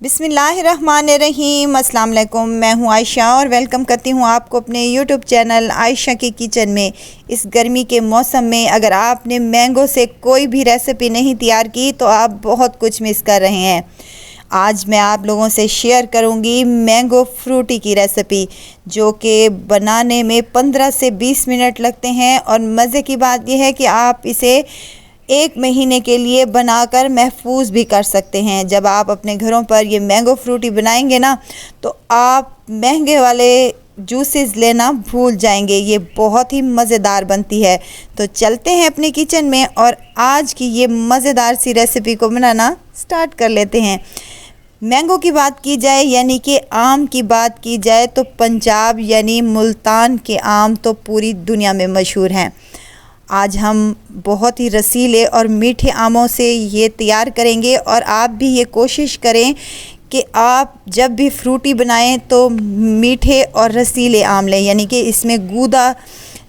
बिस्मिल्लाहिर्रहमानिर्रहीम। अस्सलाम वालेकुम। मैं हूं आयशा और वेलकम करती हूं आपको अपने यूट्यूब चैनल आयशा की किचन में। इस गर्मी के मौसम में अगर आपने मैंगो से कोई भी रेसिपी नहीं तैयार की तो आप बहुत कुछ मिस कर रहे हैं। आज मैं आप लोगों से शेयर करूंगी मैंगो फ्रूटी की रेसिपी, जो कि बनाने में 15 से 20 मिनट लगते हैं। और मज़े की बात यह है कि आप इसे 1 महीने के लिए बनाकर महफूज भी कर सकते हैं। जब आप अपने घरों पर ये मैंगो फ्रूटी बनाएंगे ना, तो आप महंगे वाले जूसेस लेना भूल जाएंगे। ये बहुत ही मज़ेदार बनती है। तो चलते हैं अपनी किचन में और आज की ये मज़ेदार सी रेसिपी को बनाना स्टार्ट कर लेते हैं। मैंगो की बात की जाए यानी कि आम की बात की जाए तो पंजाब यानी मुल्तान के आम तो पूरी दुनिया में मशहूर हैं। आज हम बहुत ही रसीले और मीठे आमों से ये तैयार करेंगे और आप भी ये कोशिश करें कि आप जब भी फ्रूटी बनाएं तो मीठे और रसीले आम लें, यानी कि इसमें गूदा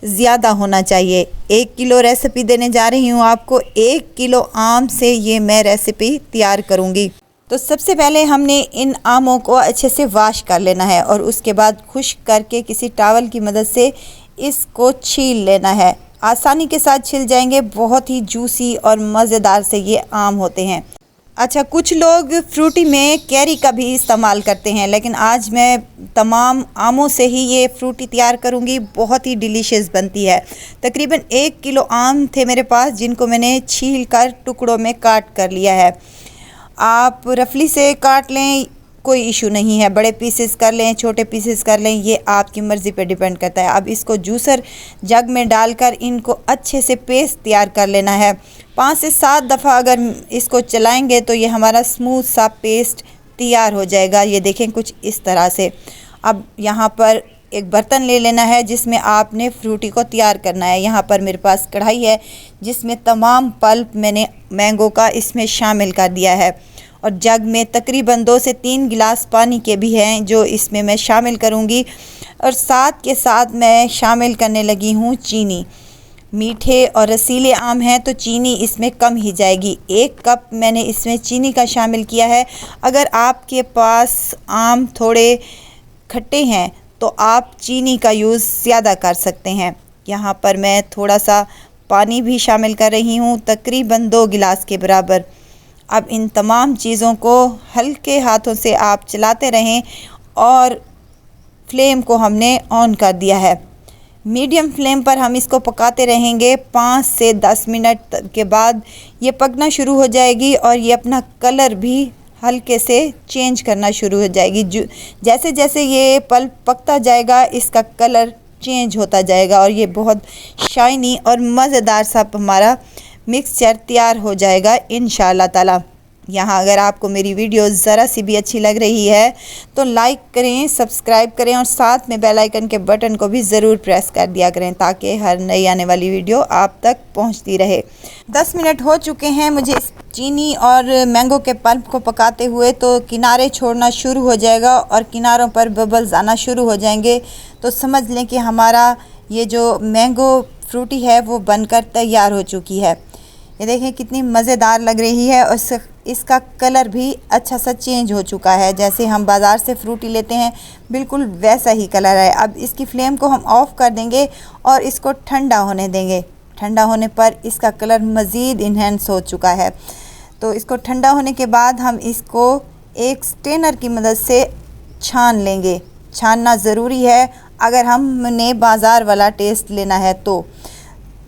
ज़्यादा होना चाहिए। 1 किलो रेसिपी देने जा रही हूँ आपको। 1 किलो आम से ये मैं रेसिपी तैयार करूँगी। तो सबसे पहले हमने इन आमों को अच्छे से वॉश कर लेना है और उसके बाद खुश्क करके किसी टॉवल की मदद से इसको छील लेना है। आसानी के साथ छिल जाएंगे। बहुत ही जूसी और मज़ेदार से ये आम होते हैं। अच्छा, कुछ लोग फ्रूटी में कैरी का भी इस्तेमाल करते हैं, लेकिन आज मैं तमाम आमों से ही ये फ्रूटी तैयार करूँगी। बहुत ही डिलीशियस बनती है। तकरीबन 1 किलो आम थे मेरे पास, जिनको मैंने छील कर टुकड़ों में काट कर लिया है। आप रफली से काट लें, कोई इशू नहीं है। बड़े पीसेस कर लें, छोटे पीसेस कर लें, ये आपकी मर्ज़ी पे डिपेंड करता है। अब इसको जूसर जग में डालकर इनको अच्छे से पेस्ट तैयार कर लेना है। 5 से 7 दफ़ा अगर इसको चलाएंगे तो ये हमारा स्मूथ सा पेस्ट तैयार हो जाएगा। ये देखें कुछ इस तरह से। अब यहाँ पर एक बर्तन ले लेना है जिसमें आपने फ्रूटी को तैयार करना है। यहाँ पर मेरे पास कढ़ाई है जिसमें तमाम पल्प मैंने मैंगो का इसमें शामिल कर दिया है। और जग में तकरीबन 2 से 3 गिलास पानी के भी हैं जो इसमें मैं शामिल करूँगी। और साथ के साथ मैं शामिल करने लगी हूँ चीनी। मीठे और रसीले आम हैं तो चीनी इसमें कम ही जाएगी। 1 कप मैंने इसमें चीनी का शामिल किया है। अगर आपके पास आम थोड़े खट्टे हैं तो आप चीनी का यूज़ ज़्यादा कर सकते हैं। यहाँ पर मैं थोड़ा सा पानी भी शामिल कर रही हूँ, तकरीबन 2 गिलास के बराबर। अब इन तमाम चीज़ों को हल्के हाथों से आप चलाते रहें और फ्लेम को हमने ऑन कर दिया है। मीडियम फ्लेम पर हम इसको पकाते रहेंगे। 5 से 10 मिनट के बाद ये पकना शुरू हो जाएगी और ये अपना कलर भी हल्के से चेंज करना शुरू हो जाएगी। जैसे जैसे ये पल्प पकता जाएगा इसका कलर चेंज होता जाएगा और ये बहुत शाइनी और मज़ेदार सा हमारा मिक्सचर तैयार हो जाएगा इंशाअल्लाह ताला। यहाँ अगर आपको मेरी वीडियो ज़रा सी भी अच्छी लग रही है तो लाइक करें, सब्सक्राइब करें और साथ में बेल आइकन के बटन को भी ज़रूर प्रेस कर दिया करें ताकि हर नई आने वाली वीडियो आप तक पहुँचती रहे। 10 मिनट हो चुके हैं मुझे इस चीनी और मैंगो के पल्प को पकाते हुए। तो किनारे छोड़ना शुरू हो जाएगा और किनारों पर बबल्स आना शुरू हो जाएंगे। तो समझ लें कि हमारा ये जो मैंगो फ्रूटी है वो बनकर तैयार हो चुकी है। ये देखें कितनी मज़ेदार लग रही है और इसका कलर भी अच्छा सा चेंज हो चुका है। जैसे हम बाज़ार से फ्रूटी लेते हैं बिल्कुल वैसा ही कलर है। अब इसकी फ्लेम को हम ऑफ़ कर देंगे और इसको ठंडा होने देंगे। ठंडा होने पर इसका कलर मज़ीद इन्हेंस हो चुका है। तो इसको ठंडा होने के बाद हम इसको एक स्ट्रेनर की मदद से छान लेंगे। छानना ज़रूरी है अगर हमने बाज़ार वाला टेस्ट लेना है तो।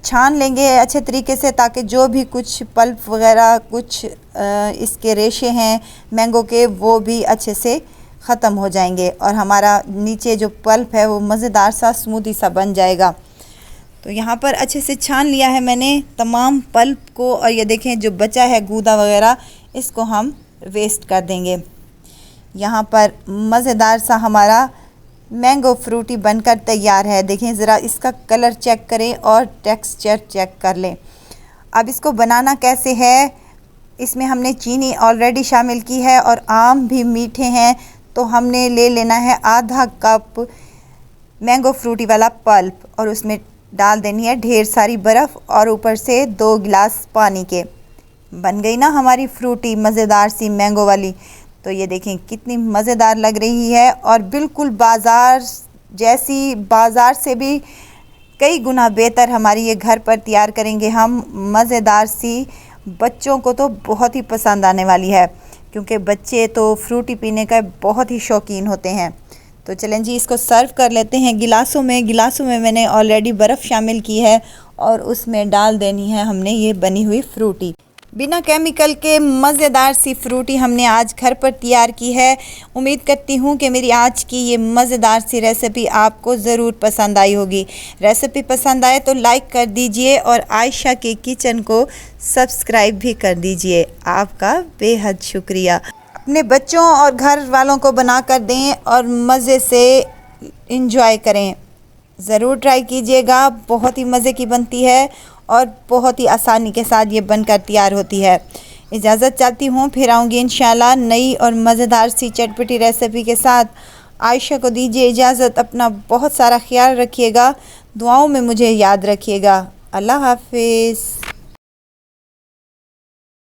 छान लेंगे अच्छे तरीके से ताकि जो भी कुछ पल्प वगैरह कुछ इसके रेशे हैं मैंगो के वो भी अच्छे से ख़त्म हो जाएंगे और हमारा नीचे जो पल्प है वो मज़ेदार सा स्मूदी सा बन जाएगा। तो यहाँ पर अच्छे से छान लिया है मैंने तमाम पल्प को और ये देखें जो बचा है गूदा वगैरह इसको हम वेस्ट कर देंगे। यहाँ पर मज़ेदार सा हमारा मैंगो फ्रूटी बनकर तैयार है। देखें ज़रा इसका कलर चेक करें और टेक्सचर चेक कर लें। अब इसको बनाना कैसे है, इसमें हमने चीनी ऑलरेडी शामिल की है और आम भी मीठे हैं तो हमने ले लेना है आधा कप मैंगो फ्रूटी वाला पल्प और उसमें डाल देनी है ढेर सारी बर्फ़ और ऊपर से 2 गिलास पानी के। बन गई ना हमारी फ्रूटी मज़ेदार सी मैंगो वाली। तो ये देखें कितनी मज़ेदार लग रही है और बिल्कुल बाज़ार से भी कई गुना बेहतर हमारी ये घर पर तैयार करेंगे हम। मज़ेदार सी, बच्चों को तो बहुत ही पसंद आने वाली है क्योंकि बच्चे तो फ्रूटी पीने का बहुत ही शौकीन होते हैं। तो चलें जी, इसको सर्व कर लेते हैं गिलासों में मैंने ऑलरेडी बर्फ़ शामिल की है और उसमें डाल देनी है हमने ये बनी हुई फ्रूटी। बिना केमिकल के मज़ेदार सी फ्रूटी हमने आज घर पर तैयार की है। उम्मीद करती हूँ कि मेरी आज की ये मज़ेदार सी रेसिपी आपको ज़रूर पसंद आई होगी। रेसिपी पसंद आए तो लाइक कर दीजिए और आयशा के किचन को सब्सक्राइब भी कर दीजिए। आपका बेहद शुक्रिया। अपने बच्चों और घर वालों को बना कर दें और मज़े से इंजॉय करें। ज़रूर ट्राई कीजिएगा, बहुत ही मज़े की बनती है और बहुत ही आसानी के साथ ये बनकर तैयार होती है। इजाज़त चाहती हूँ, फिर आऊँगी इंशाल्लाह नई और मज़ेदार सी चटपटी रेसिपी के साथ। आयशा को दीजिए इजाज़त, अपना बहुत सारा ख्याल रखिएगा, दुआओं में मुझे याद रखिएगा। अल्लाह हाफिज़।